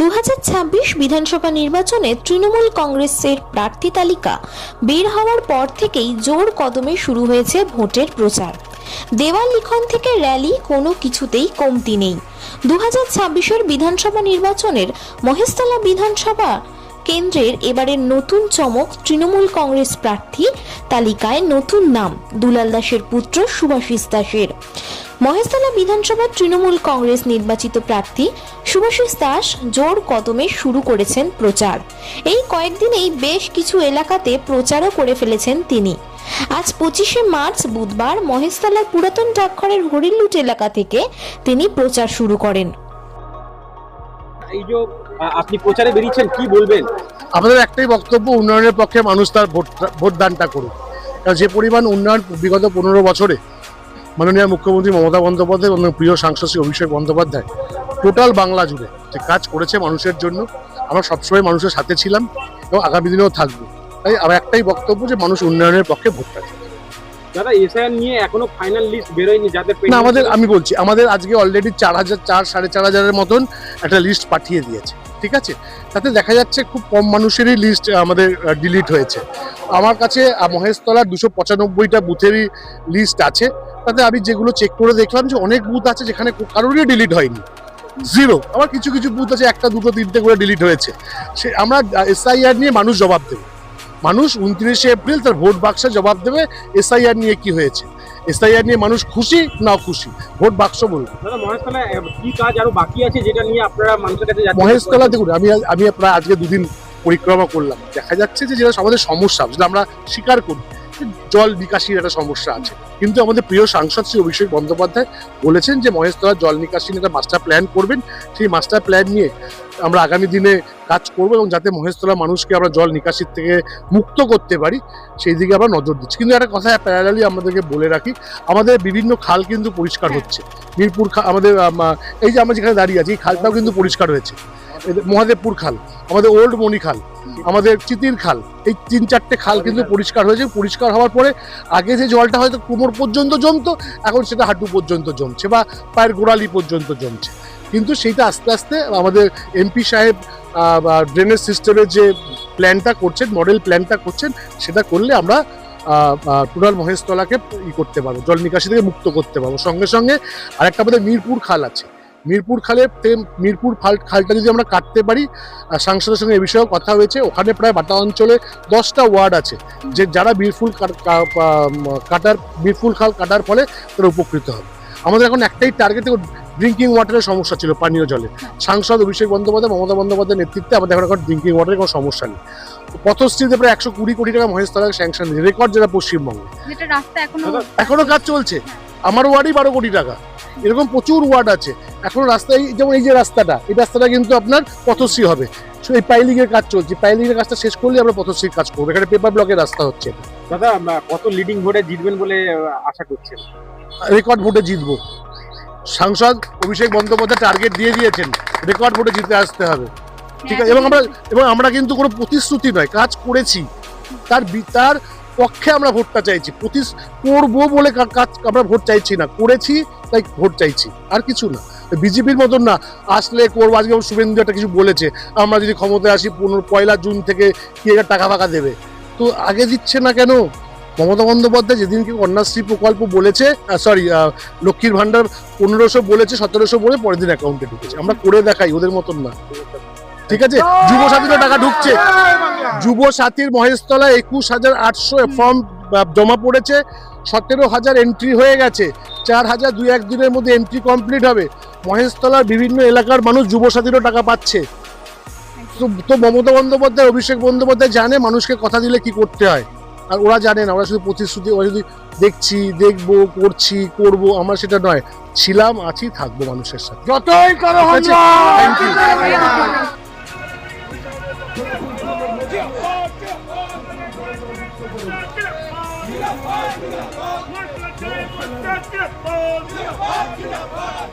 2026 বিধানসভা নির্বাচনে তৃণমূল কংগ্রেসের প্রার্থী তালিকা বের হওয়ার পর থেকেই জোর কদমে শুরু হয়েছে ভোটের প্রচার। দেওয়াল লিখন থেকে র্যালি কোনো কিছুতেই কমতি নেই। 2026 বিধানসভা নির্বাচনের মহেশতলা বিধানসভা কেন্দ্রের এবারের নতুন চমক তৃণমূল কংগ্রেস প্রার্থী তালিকায় নতুন নাম দুলাল দাসের পুত্র শুভাশিস দাসের। মহেশতলা বিধানসভার তৃণমূল কংগ্রেস নির্বাচিত প্রার্থী শুভাশিস দাস জোর কদমে শুরু করেছেন প্রচার। এই কয়েকদিনেই বেশ কিছু এলাকাতে প্রচারও করে ফেলেছেন তিনি। আজ 25শে মার্চ বুধবার মহেশতলার পুরাতন ডাকঘরের হরিলুট এলাকা থেকে তিনি প্রচার শুরু করেন। এই যে আপনি প্রচারে বেরিয়েছেন, কি বলবেন? আমাদের একটাই বক্তব্য, উন্নয়নের পক্ষে মানুষ তার ভোটদানটা করুক। কারণ যে পরিমাণ উন্নয়ন বিগত 15 বছরে মাননীয় মুখ্যমন্ত্রী মমতা বন্দ্যোপাধ্যায় এবং প্রিয় সাংসদ শ্রী অভিষেক বন্দ্যোপাধ্যায় টোটাল বাংলা জুড়ে যে কাজ করেছে মানুষের জন্য, আমরা সবসময় মানুষের সাথে ছিলাম এবং আগামী দিনেও থাকবো। তাই আমার একটাই বক্তব্য যে মানুষ উন্নয়নের পক্ষে ভোটটা দেয়। দাদা, এসআইআর নিয়ে এখনো ফাইনাল লিস্ট বেরোয়নি যাদের না, আমি বলছি আমাদের আজকে অলরেডি 4,000-4,500 জনের মতন একটা লিস্ট পাঠিয়ে দিয়েছে, ঠিক আছে? তাতে দেখা যাচ্ছে খুব কম মানুষেরই লিস্ট আমাদের ডিলিট হয়েছে। আমার কাছে মহেশতলার 295টা বুথেরই লিস্ট আছে। তাতে আমি যেগুলো চেক করে দেখলাম যে অনেক বুথ আছে যেখানে কারোরই ডিলিট হয়নি, জিরো। আবার কিছু কিছু বুথ আছে 1, 2, 3টে করে ডিলিট হয়েছে। সে আমরা এসআইআর নিয়ে মানুষ জবাব দেবে। মানুষ 29শে এপ্রিল তার ভোট বাক্সে জবাব দেবে এসআইআর নিয়ে কি হয়েছে। এসআইআর নিয়ে মানুষ খুশি না খুশি, ভোট বাক্স বলবে। মহেশতলা কি কাজ আরো বাকি আছে যেটা নিয়ে আপনারা মানুষের কাছে যাচ্ছেন? মহেশতলা দেখুন, আমি প্রায় আজকে 2 দিন পরিক্রমা করলাম। দেখা যাচ্ছে যে যেটা আমাদের সমস্যা, যেটা আমরা স্বীকার করি, জল নিকাশির একটা সমস্যা আছে। কিন্তু আমাদের প্রিয় সাংসদ শ্রী অভিষেক বন্দ্যোপাধ্যায় বলেছেন যে মহেশতলার জল নিকাশি নিয়ে একটা মাস্টার প্ল্যান করবেন। সেই মাস্টার প্ল্যান নিয়ে আমরা আগামী দিনে কাজ করবো এবং যাতে মহেশতলার মানুষকে আমরা জল নিকাশির থেকে মুক্ত করতে পারি সেই দিকে আমরা নজর দিচ্ছি। কিন্তু একটা কথা প্যারালালি আমাদেরকে বলে রাখি, আমাদের বিভিন্ন খাল কিন্তু পরিষ্কার হচ্ছে। মিরপুর আমাদের এই যে আমরা যেখানে দাঁড়িয়ে আছি এই খালটাও কিন্তু পরিষ্কার হয়েছে। মহাদেবপুর খাল, আমাদের ওল্ড মণি খাল, আমাদের চিতির খাল, এই 3-4টে খাল কিন্তু পরিষ্কার হয়েছে। পরিষ্কার হওয়ার পরে আগে যে জলটা হয়তো কোমর পর্যন্ত জমতো, এখন সেটা হাঁটু পর্যন্ত জমছে বা পায়ের গোড়ালি পর্যন্ত জমছে। কিন্তু সেইটা আস্তে আস্তে আমাদের এমপি সাহেব ড্রেনেজ সিস্টেমের যে প্ল্যানটা করছেন, মডেল প্ল্যানটা করছেন, সেটা করলে আমরা টোটাল মহেশতলাকে করতে পারবো, জল নিকাশি থেকে মুক্ত করতে পারবো। সঙ্গে সঙ্গে আরেকটা আমাদের মিরপুর খাল আছে, মিরপুর খালটা যদি আমরা কাটতে পারি, সাংসদের সঙ্গে এ বিষয়েও কথা হয়েছে। ওখানে প্রায় বাটা অঞ্চলে 10টা ওয়ার্ড আছে যে যারা মিরপুর খাল কাটার ফলে তারা উপকৃত হবে। আমাদের এখন একটাই টার্গেট, ড্রিঙ্কিং ওয়াটারের সমস্যা ছিল, পানীয় জলে। সাংসদ অভিষেক বন্দ্যোপাধ্যায়, মমতা বন্দ্যোপাধ্যায়ের নেতৃত্বে আমাদের এখন ড্রিঙ্কিং ওয়াটারের কোনো সমস্যা নেই। পথশ্রীতে প্রায় 120 কোটি টাকা মহেশতলায় স্যাংশন দিয়েছে, রেকর্ড যেটা পশ্চিমবঙ্গে। এখনো কাজ চলছে। আমার ওয়ার্ডই 12 কোটি টাকা। এরকম প্রচুর ওয়ার্ড আছে এখনো রাস্তায়, যেমন এই যে রাস্তাটা, এই রাস্তাটা কিন্তু আপনার পথশ্রী হবে। এই পাইলিং এর কাজ চলছে, পাইলিং এর কাজটা শেষ করলে আমরা পথশ্রীর কাজ করবো। এখানে পেপার ব্লকের রাস্তা হচ্ছে। দাদা, কত লিডিং ভোটে জিতবেন বলে আশা করছেন? রেকর্ড ভোটে জিতবো। সাংসদ অভিষেক বন্দ্যোপাধ্যায় টার্গেট দিয়ে দিয়েছেন, রেকর্ড ভোটে জিতে আসতে হবে, ঠিক আছে? এবং আমরা কিন্তু কোনো প্রতিশ্রুতি নয়, কাজ করেছি, তার পক্ষে আমরা ভোটটা চাইছি। করবো বলে কাজ আমরা ভোট চাইছি না, করেছি তাই ভোট চাইছি, আর কিছু না। বিজেপির মতন না আসলে করবো। আজকে শুভেন্দু একটা কিছু বলেছে, আমরা যদি ক্ষমতায় আসি 1 জুন থেকে কি একটা টাকা ফাঁকা দেবে, তো আগে দিচ্ছে না কেন? মমতা বন্দ্যোপাধ্যায় যেদিনকে কন্যাশ্রী প্রকল্প বলেছে, লক্ষ্মীর ভান্ডার 1500 বলেছে, 1700 বলে পরের দিন অ্যাকাউন্টে ঢুকেছে। আমরা করে দেখাই, ওদের মতন না, ঠিক আছে? যুবসাথীরও টাকা ঢুকছে। যুবসাথীর মহেশতলায় 21,800 ফর্ম জমা পড়েছে, 17,000 এন্ট্রি হয়ে গেছে, 4,000 2-1 দিনের মধ্যে এন্ট্রি কমপ্লিট হবে। মহেশতলার বিভিন্ন এলাকার মানুষ যুবসাথীরও টাকা পাচ্ছে। তো মমতা বন্দ্যোপাধ্যায়, অভিষেক বন্দ্যোপাধ্যায় জানে মানুষকে কথা দিলে কি করতে হয়, আর ওরা জানে না। ওরা শুধু প্রতিশ্রুতি, ওরা যদি দেখছি, দেখবো, করছি, করবো, আমরা সেটা নয়। ছিলাম, আছি, থাকবো মানুষের সাথে, যতই করো। Thank you. Zindabad!